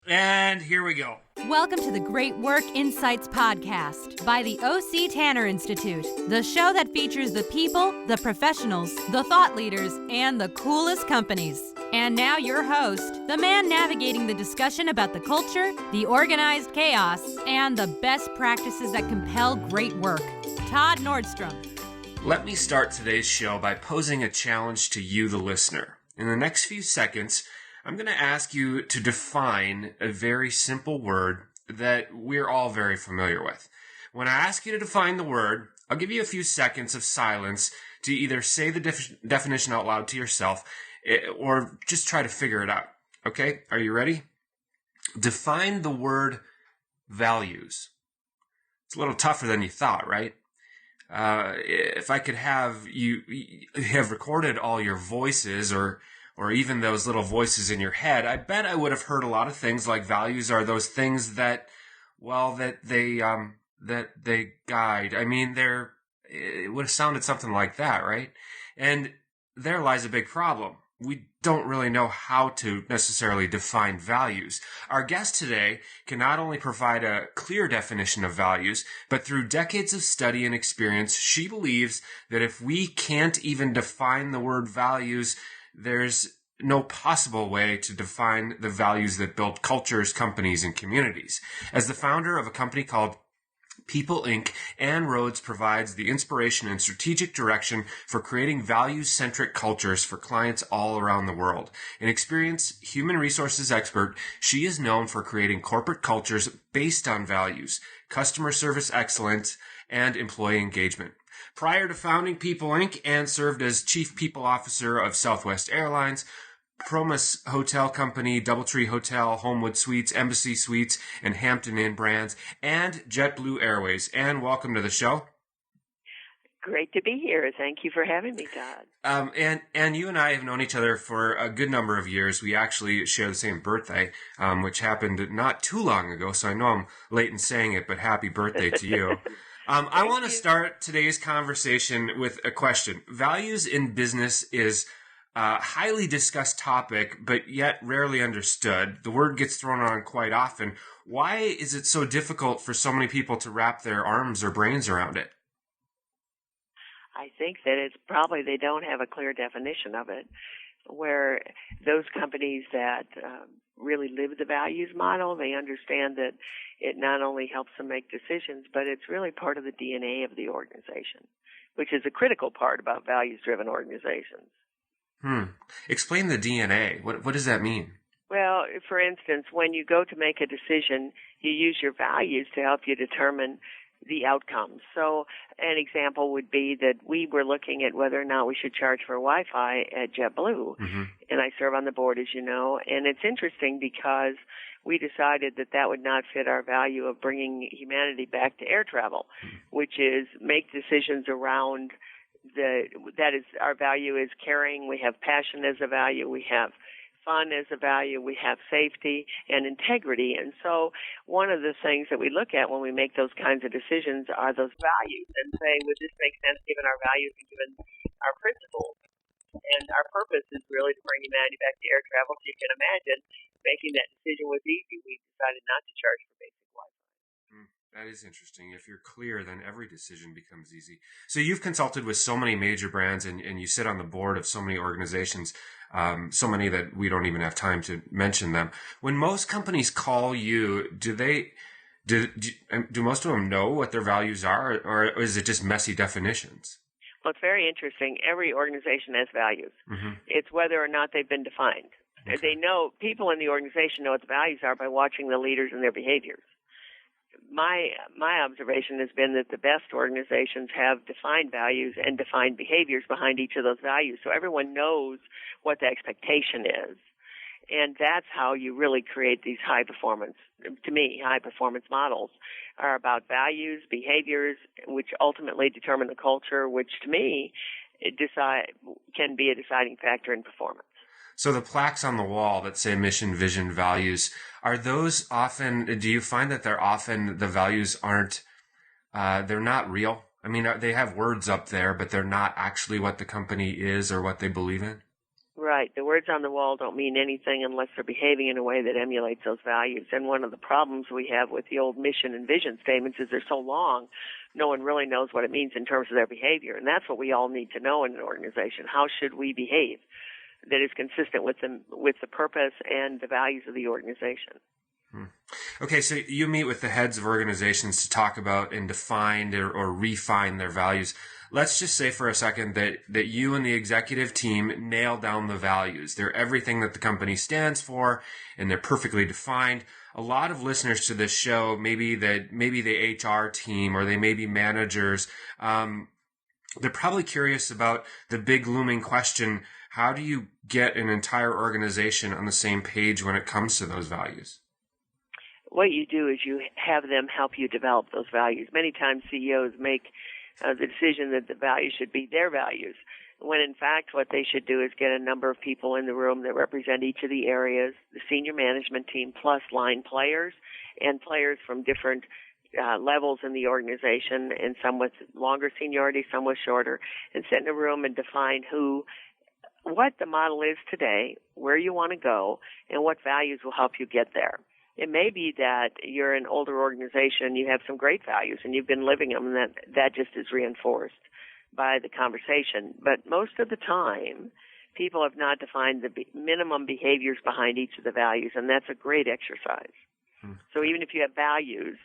And here we go. Welcome to the Great Work Insights Podcast by the O.C. Tanner Institute, the show that features the people, the professionals, the thought leaders, and the coolest companies. And now your host, the man navigating the discussion about the culture, the organized chaos, and the best practices that compel great work, Todd Nordstrom. Let me start today's show by posing a challenge to you, the listener. In the next few seconds, I'm going to ask you to define a very simple word that we're all very familiar with. When I ask you to define the word, I'll give you a few seconds of silence to either say the definition out loud to yourself or just try to figure it out. Okay? Are you ready? Define the word values. It's a little tougher than you thought, right? If I could have you have recorded all your voices or even those little voices in your head, I bet I would have heard a lot of things like values are those things that they guide. I mean, it would have sounded something like that, right? And there lies a big problem. We don't really know how to necessarily define values. Our guest today can not only provide a clear definition of values, but through decades of study and experience, she believes that if we can't even define the word values, there's no possible way to define the values that build cultures, companies, and communities. As the founder of a company called People Inc., Ann Rhoades provides the inspiration and strategic direction for creating values-centric cultures for clients all around the world. An experienced human resources expert, she is known for creating corporate cultures based on values, customer service excellence, and employee engagement. Prior to founding People Inc., Ann served as Chief People Officer of Southwest Airlines, Promise Hotel Company, Doubletree Hotel, Homewood Suites, Embassy Suites, and Hampton Inn brands, and JetBlue Airways. Ann, welcome to the show. Great to be here. Thank you for having me, Todd. And you and I have known each other for a good number of years. We actually share the same birthday, which happened not too long ago, so I know I'm late in saying it, but happy birthday to you. I want to start today's conversation with a question. Values in business is a highly discussed topic, but yet rarely understood. The word gets thrown around quite often. Why is it so difficult for so many people to wrap their arms or brains around it? I think that it's probably they don't have a clear definition of it, where those companies that really live the values model, they understand that it not only helps them make decisions, but it's really part of the DNA of the organization, which is a critical part about values-driven organizations. Explain the DNA. What does that mean? Well, for instance, when you go to make a decision, you use your values to help you determine the outcomes. So an example would be that we were looking at whether or not we should charge for Wi-Fi at JetBlue. And I serve on the board, as you know. And it's interesting because we decided that that would not fit our value of bringing humanity back to air travel, which is make decisions around that is our value is caring. We have passion as a value. We have fun as a value. We have safety and integrity. And so one of the things that we look at when we make those kinds of decisions are those values and say, would this make sense given our values and given our principles? And our purpose is really to bring humanity back to air travel. So you can imagine making that decision was easy. We decided not to charge for basic Wi-Fi. That is interesting. If you're clear, then every decision becomes easy. So you've consulted with so many major brands and you sit on the board of so many organizations, so many that we don't even have time to mention them. When most companies call you, do most of them know what their values are, or is it just messy definitions? Well, it's very interesting. Every organization has values. It's whether or not they've been defined. Okay. They know, people in the organization know what the values are by watching the leaders and their behaviors. My observation has been that the best organizations have defined values and defined behaviors behind each of those values, so everyone knows what the expectation is. And that's how you really create these high-performance models are about values, behaviors, which ultimately determine the culture, which to me can be a deciding factor in performance. So the plaques on the wall that say mission, vision, values, are those often, do you find that they're often, the values aren't, they're not real? I mean, they have words up there, but they're not actually what the company is or what they believe in? Right. right. The words on the wall don't mean anything unless they're behaving in a way that emulates those values. And one of the problems we have with the old mission and vision statements is they're so long, no one really knows what it means in terms of their behavior. And that's what we all need to know in an organization. How should we behave that is consistent with the purpose and the values of the organization? Okay, so you meet with the heads of organizations to talk about and define or refine their values. Let's just say for a second that you and the executive team nail down the values. They're everything that the company stands for, and they're perfectly defined. A lot of listeners to this show, maybe the HR team or they may be managers, they're probably curious about the big looming question: how do you get an entire organization on the same page when it comes to those values? What you do is you have them help you develop those values. Many times CEOs make the decision that the values should be their values, when in fact what they should do is get a number of people in the room that represent each of the areas, the senior management team plus line players and players from different levels in the organization, and some with longer seniority, some with shorter, and sit in a room and define what the model is today, where you want to go, and what values will help you get there. It may be that you're an older organization, you have some great values, and you've been living them, and that just is reinforced by the conversation. But most of the time, people have not defined the minimum behaviors behind each of the values, and that's a great exercise. So even if you have values,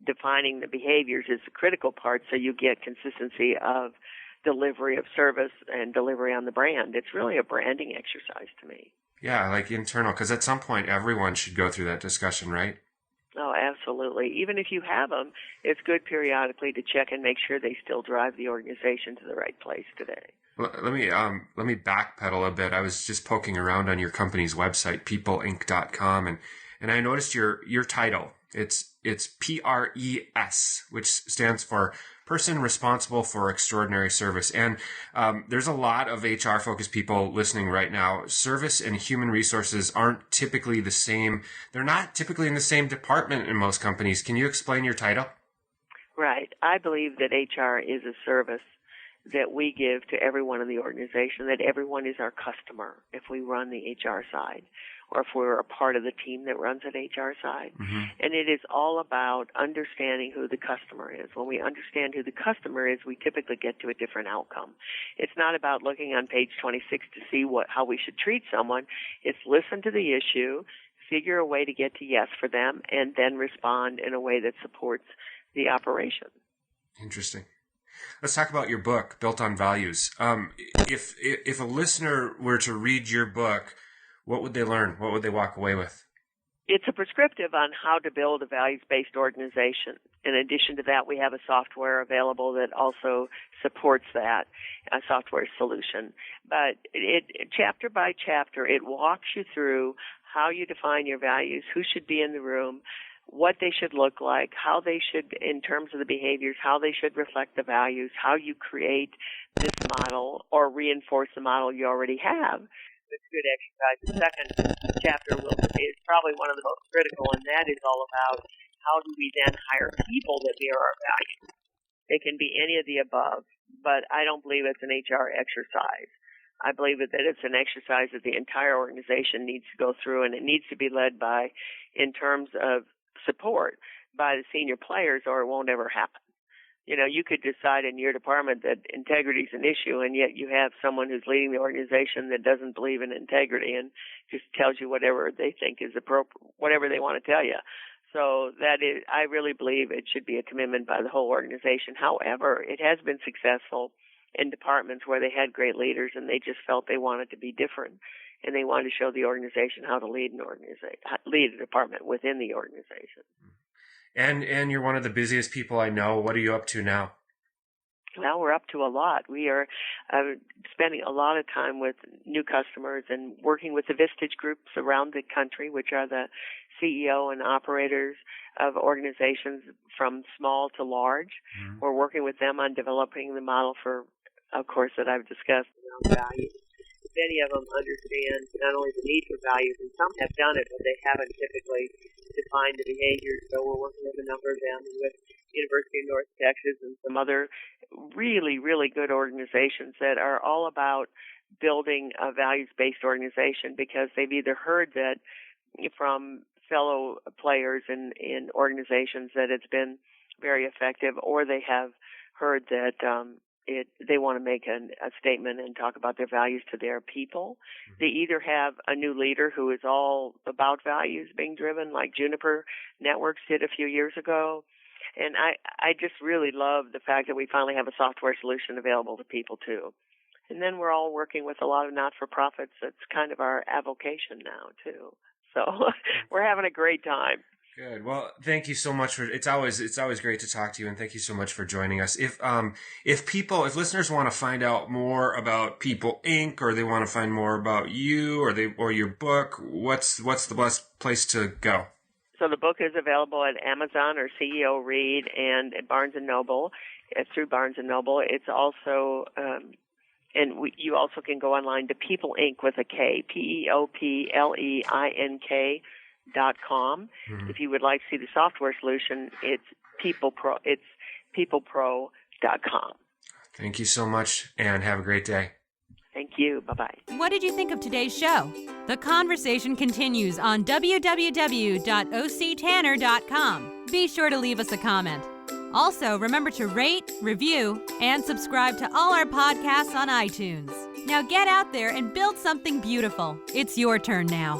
defining the behaviors is the critical part, so you get consistency of delivery of service and delivery on the brand. It's really a branding exercise to me. Yeah, like internal, because at some point everyone should go through that discussion, right? Oh, absolutely. Even if you have them, it's good periodically to check and make sure they still drive the organization to the right place today. Well, let me backpedal a bit. I was just poking around on your company's website, peopleinc.com, and I noticed your title. It's PRES, which stands for Person Responsible for Extraordinary Service. And there's a lot of HR-focused people listening right now. Service and human resources aren't typically the same. They're not typically in the same department in most companies. Can you explain your title? Right. I believe that HR is a service that we give to everyone in the organization, that everyone is our customer if we run the HR side, or if we're a part of the team that runs an HR side. Mm-hmm. And it is all about understanding who the customer is. When we understand who the customer is, we typically get to a different outcome. It's not about looking on page 26 to see how we should treat someone. It's listen to the issue, figure a way to get to yes for them, and then respond in a way that supports the operation. Interesting. Let's talk about your book, Built on Values. If a listener were to read your book, what would they learn? What would they walk away with? It's a prescriptive on how to build a values-based organization. In addition to that, we have a software available that also supports that, a software solution. But chapter by chapter, it walks you through how you define your values, who should be in the room, what they should look like, how they should, in terms of the behaviors, how they should reflect the values, how you create this model or reinforce the model you already have. It's a good exercise. The second chapter is probably one of the most critical, and that is all about how do we then hire people that mirror our values. It can be any of the above, but I don't believe it's an HR exercise. I believe that it's an exercise that the entire organization needs to go through, and it needs to be led by, in terms of support, by the senior players, or it won't ever happen. You know, you could decide in your department that integrity is an issue, and yet you have someone who's leading the organization that doesn't believe in integrity and just tells you whatever they think is appropriate, whatever they want to tell you. So I really believe it should be a commitment by the whole organization. However, it has been successful in departments where they had great leaders and they just felt they wanted to be different, and they wanted to show the organization how to lead lead a department within the organization. And you're one of the busiest people I know. What are you up to now? Well, we're up to a lot. We are spending a lot of time with new customers and working with the Vistage groups around the country, which are the CEO and operators of organizations from small to large. Mm-hmm. We're working with them on developing the model for, of course, that I've discussed around values. Many of them understand not only the need for values, and some have done it, but they haven't typically defined the behaviors. So we're working with a number of them, with University of North Texas and some other really, really good organizations that are all about building a values-based organization because they've either heard that from fellow players in organizations that it's been very effective, or they have heard that they want to make a statement and talk about their values to their people. They either have a new leader who is all about values being driven, like Juniper Networks did a few years ago. And I just really love the fact that we finally have a software solution available to people, too. And then we're all working with a lot of not-for-profits. That's kind of our avocation now, too. So we're having a great time. Good. Well, thank you so much for. It's always great to talk to you, and thank you so much for joining us. If listeners want to find out more about People Inc., or they want to find more about you or your book, what's the best place to go? So the book is available at Amazon or CEO Read and at Barnes & Noble. It's through Barnes & Noble. It's also, you also can go online to People Inc. with a K, PeopleLeink.com. Mm-hmm. If you would like to see the software solution, it's peoplepro.com. Thank you so much, and have a great day. Thank you. Bye-bye. What did you think of today's show? The conversation continues on www.octanner.com. Be sure to leave us a comment. Also, remember to rate, review, and subscribe to all our podcasts on iTunes. Now get out there and build something beautiful. It's your turn now.